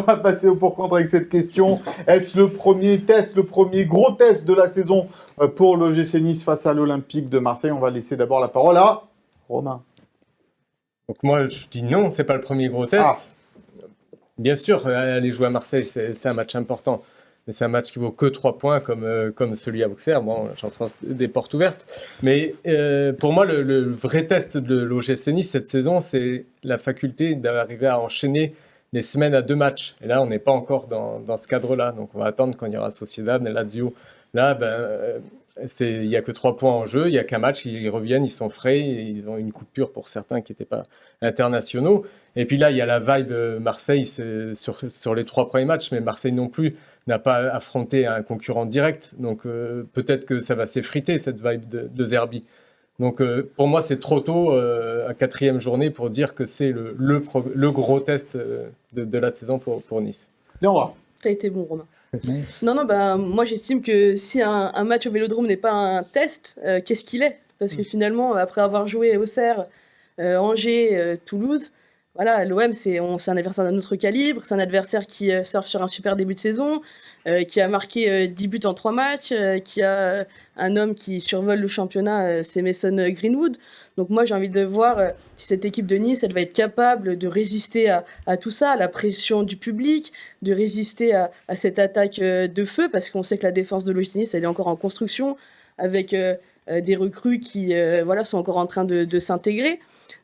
On va passer au pour-contre avec cette question. Est-ce le premier test, le premier gros test de la saison pour l'OGC Nice face à l'Olympique de Marseille? On va laisser d'abord la parole à Romain. Donc moi, je dis non, c'est pas le premier gros test. Ah. Bien sûr, aller jouer à Marseille, c'est un match important. Mais c'est un match qui vaut que 3 points comme celui à Auxerre. Bon, j'enfonce des portes ouvertes. Mais pour moi, le vrai test de l'OGC Nice cette saison, c'est la faculté d'arriver à enchaîner les semaines à 2 matchs. Et là, on n'est pas encore dans ce cadre-là. Donc on va attendre quand il y aura Sociedad et Lazio. Là, il n'y a que 3 points en jeu, il n'y a qu'un match, ils reviennent, ils sont frais, ils ont une coupure pour certains qui n'étaient pas internationaux. Et puis là, il y a la vibe Marseille sur les 3 premiers matchs, mais Marseille non plus n'a pas affronté un concurrent direct. Donc peut-être que ça va s'effriter, cette vibe de Zerbi. Donc pour moi, c'est trop tôt, à 4e journée, pour dire que c'est le gros test de la saison pour Nice. Léandre. T'as été bon, Romain. Non, moi j'estime que si un match au Vélodrome n'est pas un test, qu'est-ce qu'il est? Parce que finalement, après avoir joué Auxerre, Angers, Toulouse, voilà, l'OM c'est un adversaire d'un autre calibre, c'est un adversaire qui surfe sur un super début de saison, qui a marqué 10 buts en 3 matchs, qui a un homme qui survole le championnat, c'est Mason Greenwood. Donc moi j'ai envie de voir si cette équipe de Nice, elle va être capable de résister à tout ça, à la pression du public, de résister à cette attaque de feu, parce qu'on sait que la défense de l'OGC Nice, elle est encore en construction, avec des recrues qui sont encore en train de s'intégrer.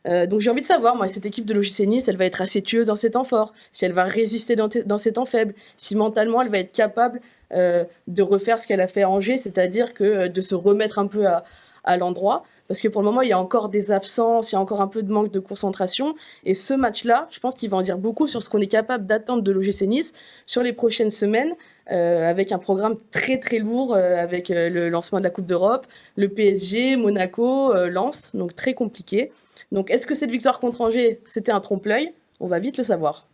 Donc j'ai envie de savoir, moi, cette équipe de l'OGC Nice, elle va être assez tueuse dans ces temps forts, si elle va résister dans ces temps faibles, si mentalement elle va être capable de refaire ce qu'elle a fait à Angers, c'est-à-dire que de se remettre un peu à l'endroit. Parce que pour le moment, il y a encore des absences, il y a encore un peu de manque de concentration. Et ce match-là, je pense qu'il va en dire beaucoup sur ce qu'on est capable d'attendre de l'OGC Nice sur les prochaines semaines, avec un programme très très lourd, avec le lancement de la Coupe d'Europe, le PSG, Monaco, Lens, donc très compliqué. Donc est-ce que cette victoire contre Angers, c'était un trompe-l'œil? On va vite le savoir.